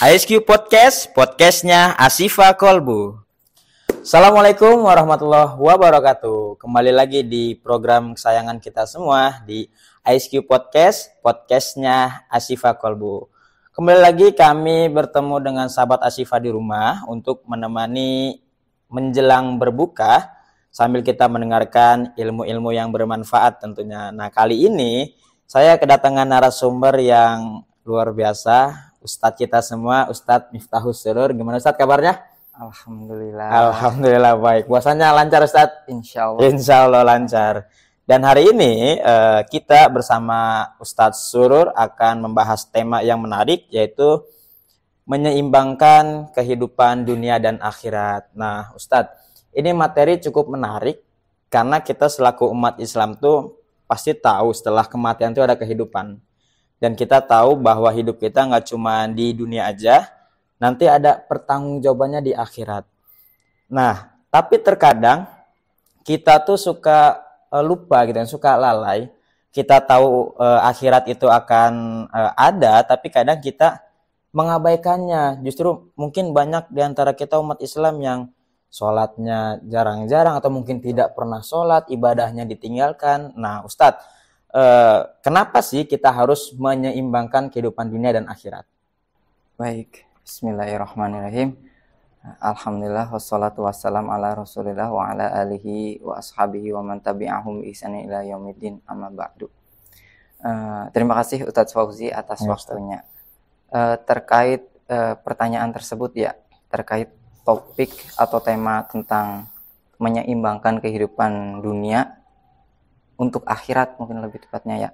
ISQ Podcast, podcastnya Asifa Kolbu. Assalamualaikum warahmatullahi wabarakatuh. Kembali lagi di program kesayangan kita semua di ISQ Podcast, podcastnya Asifa Kolbu. Kembali lagi kami bertemu dengan sahabat Asifa di rumah untuk menemani menjelang berbuka sambil kita mendengarkan ilmu-ilmu yang bermanfaat tentunya. Nah, kali ini saya kedatangan narasumber yang luar biasa. Ustadz kita semua, Ustadz Miftahus Surur. Gimana Ustadz kabarnya? Alhamdulillah baik. Puasanya lancar Ustadz? Insya Allah lancar. Dan hari ini kita bersama Ustadz Surur akan membahas tema yang menarik, yaitu menyeimbangkan kehidupan dunia dan akhirat. Nah Ustadz, ini materi cukup menarik karena kita selaku umat Islam tuh pasti tahu setelah kematian itu ada kehidupan. Dan kita tahu bahwa hidup kita nggak cuma di dunia aja, nanti ada pertanggungjawabannya di akhirat. Nah, tapi terkadang kita tuh suka lupa gitu, suka lalai. Kita tahu akhirat itu akan ada, tapi kadang kita mengabaikannya. Justru mungkin banyak di antara kita umat Islam yang sholatnya jarang-jarang atau mungkin tidak pernah sholat, ibadahnya ditinggalkan. Nah, Ustadz, kenapa sih kita harus menyeimbangkan kehidupan dunia dan akhirat? Baik, bismillahirrahmanirrahim. Alhamdulillah, wassalatu wassalam ala rasulillah wa ala alihi wa ashabihi wa man tabi'ahum bi ihsanin ila yaumiddin, amma ba'du. Terima kasih Ustadz Fauzi atas waktunya. Terkait pertanyaan tersebut ya, terkait topik atau tema tentang menyeimbangkan kehidupan dunia untuk akhirat mungkin lebih tepatnya ya.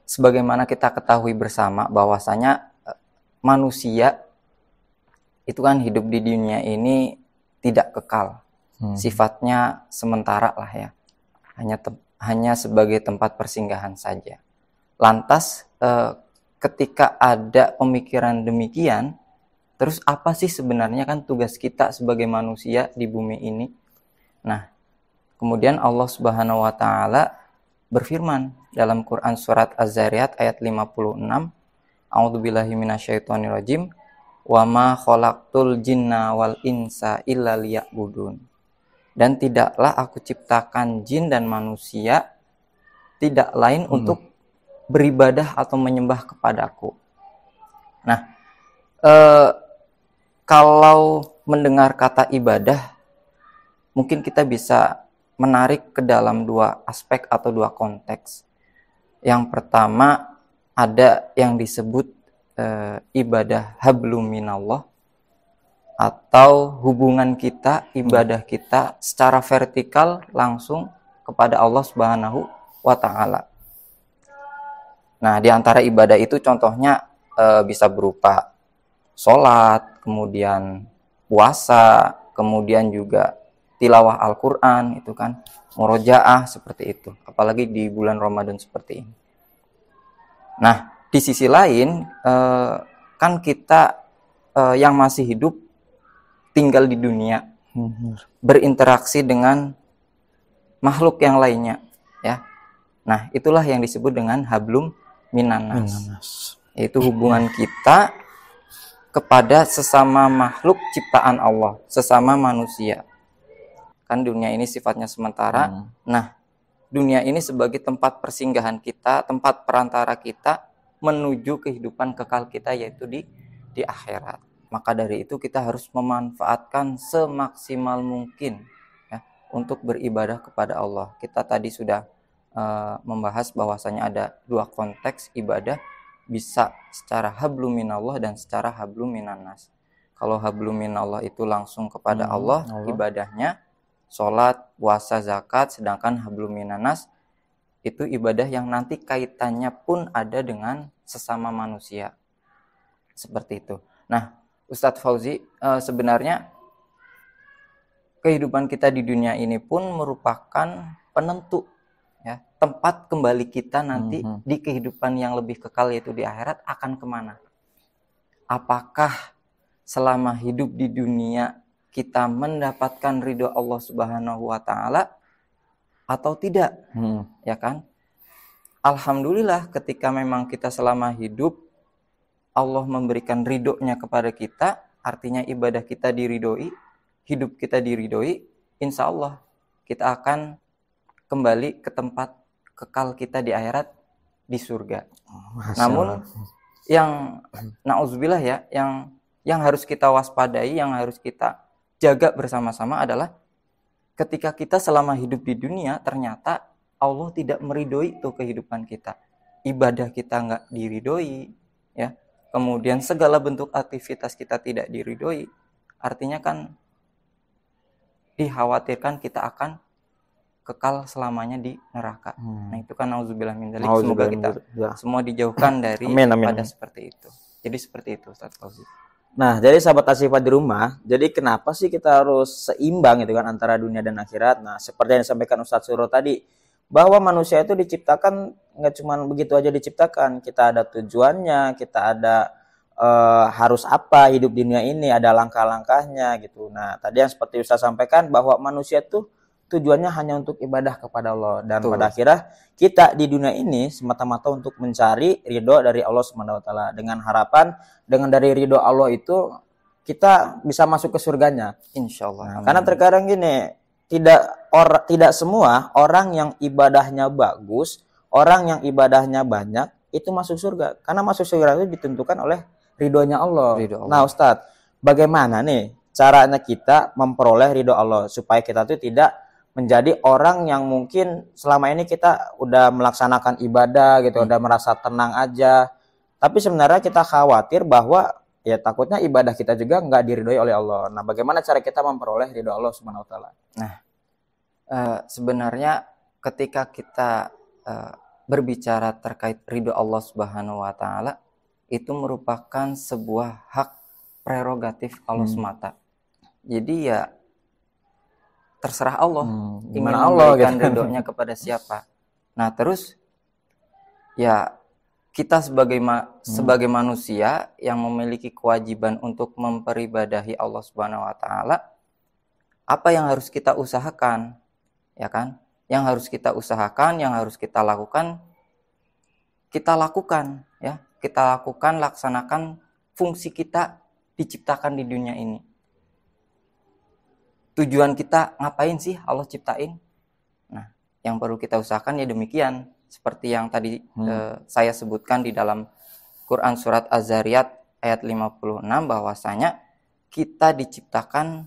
Sebagaimana kita ketahui bersama bahwasanya manusia itu kan hidup di dunia ini tidak kekal. Sifatnya sementara lah ya. Hanya sebagai tempat persinggahan saja. Lantas ketika ada pemikiran demikian, terus apa sih sebenarnya kan tugas kita sebagai manusia di bumi ini? Nah, kemudian Allah Subhanahu wa taala berfirman dalam Quran surat Az-Zariyat ayat 56, A'udzubillahi minasyaitonirrajim, wa ma khalaqtul jinna wal insa illa liya'budun. Dan tidaklah aku ciptakan jin dan manusia tidak lain untuk beribadah atau menyembah kepadaku. Nah, kalau mendengar kata ibadah, mungkin kita bisa menarik ke dalam dua aspek atau dua konteks. Yang pertama ada yang disebut ibadah hablum minallah, atau hubungan kita, ibadah kita secara vertikal langsung kepada Allah Subhanahu wa taala. Nah, di antara ibadah itu contohnya bisa berupa sholat, kemudian puasa, kemudian juga tilawah Al-Quran, itu kan, murojaah seperti itu. Apalagi di bulan Ramadan seperti ini. Nah, di sisi lain, kan kita yang masih hidup tinggal di dunia, berinteraksi dengan makhluk yang lainnya, ya. Nah, itulah yang disebut dengan hablum minannas. Yaitu hubungan kita kepada sesama makhluk ciptaan Allah, sesama manusia. Kan dunia ini sifatnya sementara. Nah, dunia ini sebagai tempat persinggahan kita, tempat perantara kita menuju kehidupan kekal kita, yaitu di akhirat. Maka dari itu kita harus memanfaatkan semaksimal mungkin ya, untuk beribadah kepada Allah. Kita tadi sudah membahas bahwasanya ada dua konteks ibadah, bisa secara hablum minallah dan secara hablum minannas. Kalau hablum minallah itu langsung kepada Allah ibadahnya, sholat, puasa, zakat. Sedangkan hablum minannas itu ibadah yang nanti kaitannya pun ada dengan sesama manusia. Seperti itu. Nah, Ustadz Fauzi, sebenarnya kehidupan kita di dunia ini pun merupakan penentu ya, tempat kembali kita nanti di kehidupan yang lebih kekal, yaitu di akhirat, akan kemana? Apakah selama hidup di dunia kita mendapatkan ridho Allah Subhanahu wa taala atau tidak? Ya kan? Alhamdulillah ketika memang kita selama hidup Allah memberikan ridhonya kepada kita, artinya ibadah kita diridhoi, hidup kita diridhoi, insya Allah kita akan kembali ke tempat kekal kita di akhirat, di surga. Namun yang nauzubillah ya, yang harus kita waspadai, yang harus kita jaga bersama-sama adalah ketika kita selama hidup di dunia ternyata Allah tidak meridhoi itu kehidupan kita, ibadah kita nggak diridhoi, ya, kemudian segala bentuk aktivitas kita tidak diridhoi, artinya kan dikhawatirkan kita akan kekal selamanya di neraka. Nah itu kan nauzubillah min dzalik. Semoga kita semua dijauhkan dari pada seperti itu. Jadi seperti itu Ustaz Fauzi. Nah, jadi sahabat Asyifa di rumah, jadi kenapa sih kita harus seimbang gitu kan antara dunia dan akhirat? Nah, seperti yang disampaikan Ustaz Surur tadi, bahwa manusia itu diciptakan nggak cuma begitu aja diciptakan, kita ada tujuannya, kita ada harus apa hidup di dunia ini, ada langkah-langkahnya gitu. Nah, tadi yang seperti Ustaz sampaikan bahwa manusia tuh tujuannya hanya untuk ibadah kepada Allah, dan pada akhirnya kita di dunia ini semata-mata untuk mencari ridho dari Allah Subhanahu wa taala, dengan harapan dengan dari ridho Allah itu kita bisa masuk ke surganya insyaallah. Nah, karena terkadang gini, tidak semua orang yang ibadahnya bagus, orang yang ibadahnya banyak itu masuk surga, karena masuk surga itu ditentukan oleh ridhonya Allah. Nah Ustadz, bagaimana nih caranya kita memperoleh ridho Allah supaya kita tuh tidak menjadi orang yang mungkin selama ini kita udah melaksanakan ibadah gitu, udah merasa tenang aja, tapi sebenarnya kita khawatir bahwa ya takutnya ibadah kita juga nggak diridhoi oleh Allah. Nah, bagaimana cara kita memperoleh ridho Allah Subhanahu wa taala? Nah, sebenarnya ketika kita berbicara terkait ridho Allah Subhanahu wa taala, itu merupakan sebuah hak prerogatif Allah semata. Jadi ya terserah Allah ingin memberikan ridhonya kepada siapa. Nah terus ya kita sebagai manusia yang memiliki kewajiban untuk memperibadahi Allah Subhanahu wa taala, apa yang harus kita usahakan, ya kan? Yang harus kita usahakan, yang harus kita lakukan ya. Kita lakukan, laksanakan fungsi kita diciptakan di dunia ini. Tujuan kita ngapain sih Allah ciptain? Nah, yang perlu kita usahakan ya demikian. Seperti yang tadi saya sebutkan di dalam Quran surat Az-Zariyat ayat 56, bahwasanya kita diciptakan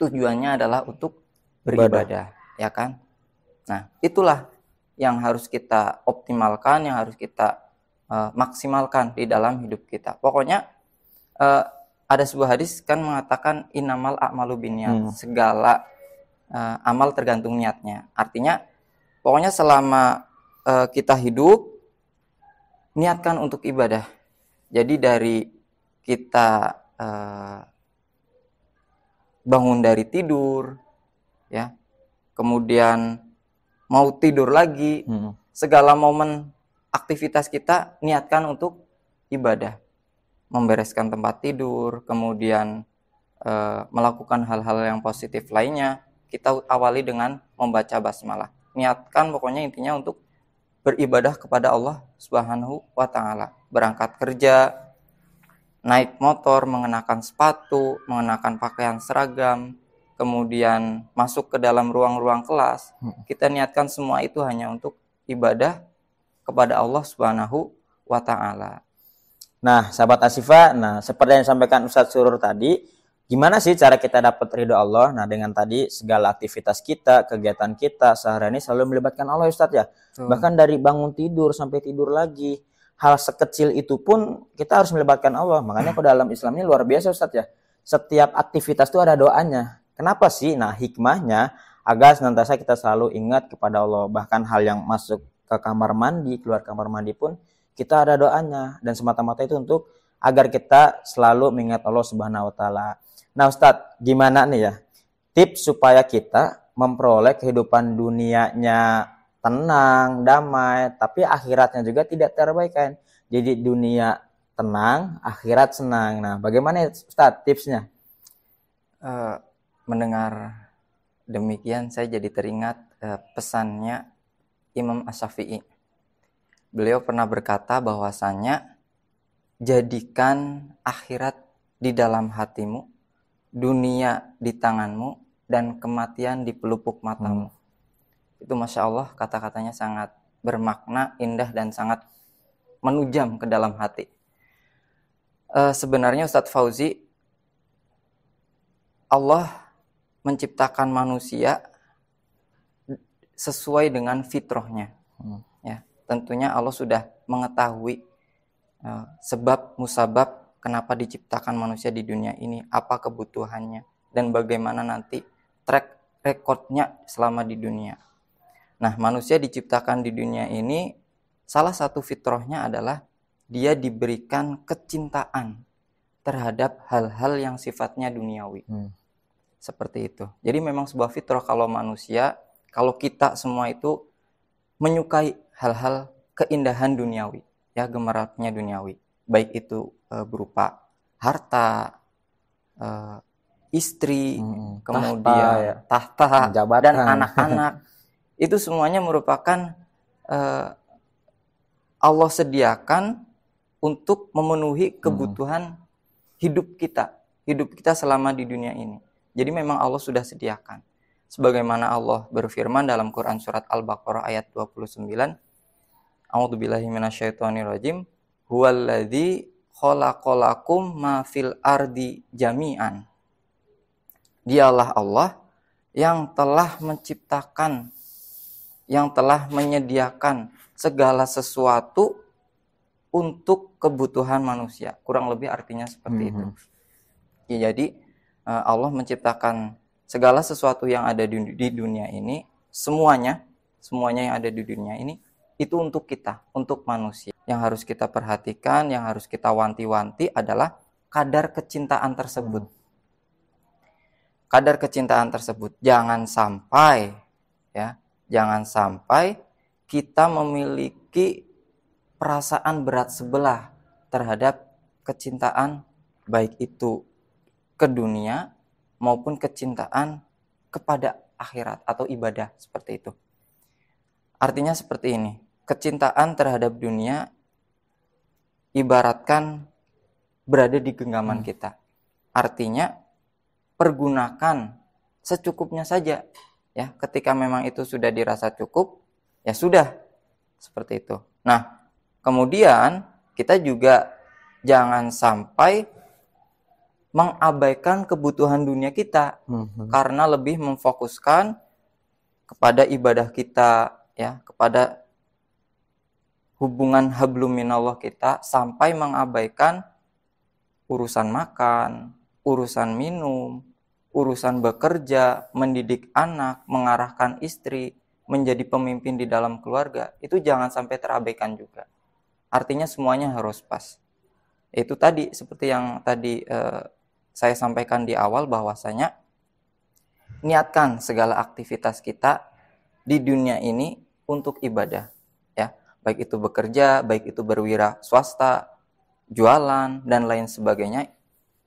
tujuannya adalah untuk beribadah, ya kan? Nah, itulah yang harus kita optimalkan, yang harus kita maksimalkan di dalam hidup kita. Pokoknya ada sebuah hadis kan mengatakan innamal a'malu binniyat, segala amal tergantung niatnya. Artinya pokoknya selama kita hidup, niatkan untuk ibadah. Jadi dari kita bangun dari tidur, ya, kemudian mau tidur lagi, segala momen aktivitas kita niatkan untuk ibadah. Membereskan tempat tidur, kemudian melakukan hal-hal yang positif lainnya, kita awali dengan membaca basmalah. Niatkan pokoknya intinya untuk beribadah kepada Allah Subhanahu wa taala. Berangkat kerja, naik motor, mengenakan sepatu, mengenakan pakaian seragam, kemudian masuk ke dalam ruang-ruang kelas, kita niatkan semua itu hanya untuk ibadah kepada Allah Subhanahu wa taala. Nah, sahabat Asyifa, nah seperti yang disampaikan Ustadz Surur tadi, gimana sih cara kita dapat ridho Allah? Nah, dengan tadi segala aktivitas kita, kegiatan kita sehari ini selalu melibatkan Allah, Ustadz ya. Bahkan dari bangun tidur sampai tidur lagi, hal sekecil itu pun kita harus melibatkan Allah. Makanya kalau dalam Islam ini luar biasa, Ustadz ya. Setiap aktivitas itu ada doanya. Kenapa sih? Nah, hikmahnya agar senantiasa kita selalu ingat kepada Allah. Bahkan hal yang masuk ke kamar mandi, keluar kamar mandi pun kita ada doanya, dan semata-mata itu untuk agar kita selalu mengingat Allah Subhanahu wa taala. Nah, Ustadz, gimana nih ya tips supaya kita memperoleh kehidupan dunianya tenang, damai, tapi akhiratnya juga tidak terabaikan. Jadi dunia tenang, akhirat senang. Nah, bagaimana Ustadz tipsnya? Mendengar demikian saya jadi teringat pesannya Imam Asy-Syafi'i. Beliau pernah berkata bahwasannya jadikan akhirat di dalam hatimu, dunia di tanganmu, dan kematian di pelupuk matamu. Itu Masya Allah, kata-katanya sangat bermakna, indah, dan sangat menujam ke dalam hati. Sebenarnya Ustadz Fauzi, Allah menciptakan manusia sesuai dengan fitrahnya. Ya, tentunya Allah sudah mengetahui sebab musabab kenapa diciptakan manusia di dunia ini, apa kebutuhannya, dan bagaimana nanti track recordnya selama di dunia. Nah, manusia diciptakan di dunia ini, salah satu fitrahnya adalah dia diberikan kecintaan terhadap hal-hal yang sifatnya duniawi. Seperti itu. Jadi memang sebuah fitrah kalau manusia, kalau kita semua itu menyukai hal-hal keindahan duniawi, ya, gemerlapnya duniawi, baik itu berupa harta, istri, kemudian tahta dan anak-anak. Itu semuanya merupakan Allah sediakan untuk memenuhi kebutuhan hidup kita selama di dunia ini. Jadi memang Allah sudah sediakan. Sebagaimana Allah berfirman dalam Quran surat Al-Baqarah ayat 29, A'udzubillahi minasyaitonirrajim, huwallazi khalaqalakum ma fil ardi jami'an. Dialah Allah yang telah menciptakan, yang telah menyediakan segala sesuatu untuk kebutuhan manusia. Kurang lebih artinya seperti itu. Ya, jadi Allah menciptakan segala sesuatu yang ada di dunia ini, semuanya yang ada di dunia ini, itu untuk kita, untuk manusia. Yang harus kita perhatikan, yang harus kita wanti-wanti adalah kadar kecintaan tersebut. Kadar kecintaan tersebut. Jangan sampai kita memiliki perasaan berat sebelah terhadap kecintaan, baik itu ke dunia maupun kecintaan kepada akhirat atau ibadah, seperti itu. Artinya seperti ini, kecintaan terhadap dunia ibaratkan berada di genggaman kita. Artinya pergunakan secukupnya saja, ya. Ketika memang itu sudah dirasa cukup, ya sudah, seperti itu. Nah, kemudian kita juga jangan sampai mengabaikan kebutuhan dunia kita, karena lebih memfokuskan kepada ibadah kita, ya, kepada hubungan hablum minallah kita, sampai mengabaikan urusan makan, urusan minum, urusan bekerja, mendidik anak, mengarahkan istri, menjadi pemimpin di dalam keluarga. Itu jangan sampai terabaikan juga. Artinya semuanya harus pas. Itu tadi, seperti yang tadi saya sampaikan di awal, bahwasanya niatkan segala aktivitas kita di dunia ini untuk ibadah, ya, baik itu bekerja, baik itu berwira swasta, jualan, dan lain sebagainya.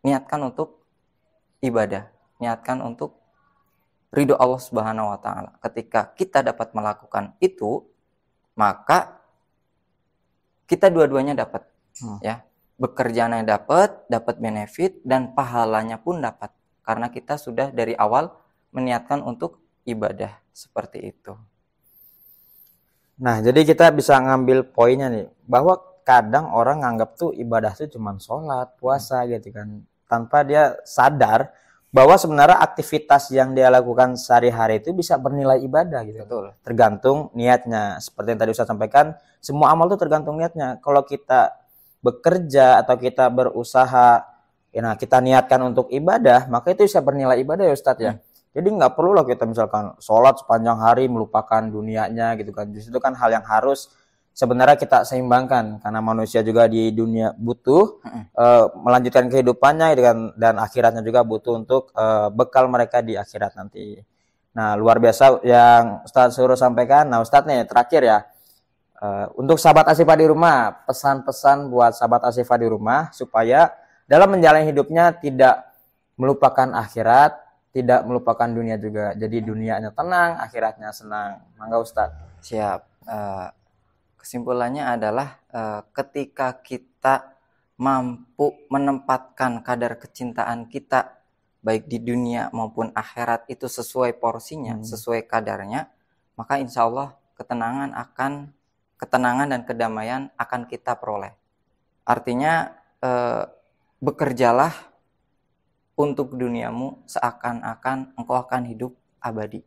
Niatkan untuk ibadah, niatkan untuk ridho Allah Subhanahu wa Ta'ala. Ketika kita dapat melakukan itu, maka kita dua-duanya dapat, ya. Bekerjanya dapat benefit, dan pahalanya pun dapat, karena kita sudah dari awal meniatkan untuk ibadah, seperti itu. Nah, jadi kita bisa ngambil poinnya nih, bahwa kadang orang nganggap tuh ibadah tuh cuma sholat, puasa gitu kan, tanpa dia sadar bahwa sebenarnya aktivitas yang dia lakukan sehari-hari itu bisa bernilai ibadah gitu. Betul. Tergantung niatnya. Seperti yang tadi Ustaz sampaikan, semua amal tuh tergantung niatnya. Kalau kita bekerja atau kita berusaha, ya, nah, kita niatkan untuk ibadah, maka itu bisa bernilai ibadah, ya Ustadz, ya. Jadi nggak perlu lah kita misalkan sholat sepanjang hari melupakan dunianya gitu kan. Di situ kan hal yang harus sebenarnya kita seimbangkan, karena manusia juga di dunia butuh melanjutkan kehidupannya gitu kan, dan akhiratnya juga butuh untuk bekal mereka di akhirat nanti. Nah, luar biasa yang Ustadz suruh sampaikan. Nah, Ustadz nih terakhir ya, untuk sahabat Asyifa di rumah, pesan-pesan buat sahabat Asyifa di rumah supaya dalam menjalani hidupnya tidak melupakan akhirat, tidak melupakan dunia juga. Jadi dunianya tenang, akhiratnya senang. Mangga Ustadz. Siap. Kesimpulannya adalah ketika kita mampu menempatkan kadar kecintaan kita baik di dunia maupun akhirat itu sesuai porsinya, sesuai kadarnya, maka insya Allah ketenangan dan kedamaian akan kita peroleh. Artinya bekerjalah untuk duniamu seakan-akan engkau akan hidup abadi.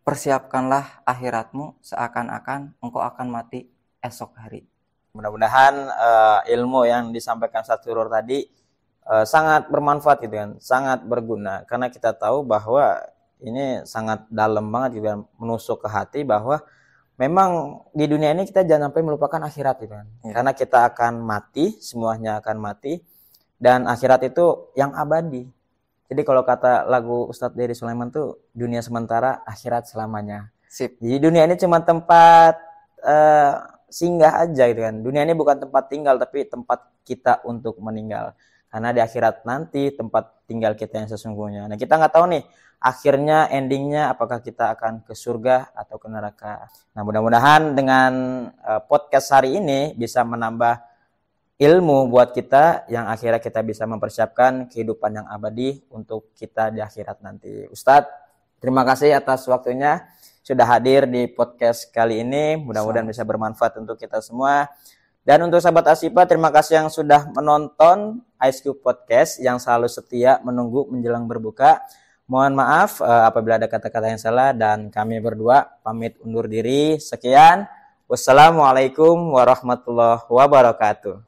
Persiapkanlah akhiratmu seakan-akan engkau akan mati esok hari. Mudah-mudahan ilmu yang disampaikan Ustaz Surur tadi sangat bermanfaat gitu kan, sangat berguna, karena kita tahu bahwa ini sangat dalam banget gitu kan, menusuk ke hati bahwa memang di dunia ini kita jangan sampai melupakan akhirat gitu kan. Karena kita akan mati, semuanya akan mati, dan akhirat itu yang abadi. Jadi kalau kata lagu Ustadz Dery Sulaiman tuh, dunia sementara, akhirat selamanya. Sip. Jadi dunia ini cuma tempat singgah aja gitu kan. Dunia ini bukan tempat tinggal, tapi tempat kita untuk meninggal. Karena di akhirat nanti tempat tinggal kita yang sesungguhnya. Nah, kita nggak tahu nih akhirnya, endingnya apakah kita akan ke surga atau ke neraka. Nah, mudah-mudahan dengan podcast hari ini bisa menambah ilmu buat kita yang akhirnya kita bisa mempersiapkan kehidupan yang abadi untuk kita di akhirat nanti. Ustadz, terima kasih atas waktunya sudah hadir di podcast kali ini. Mudah-mudahan bisa bermanfaat untuk kita semua. Dan untuk sahabat Asyifa, terima kasih yang sudah menonton IceCube Podcast yang selalu setia menunggu menjelang berbuka. Mohon maaf apabila ada kata-kata yang salah, dan kami berdua pamit undur diri. Sekian. Wassalamualaikum warahmatullahi wabarakatuh.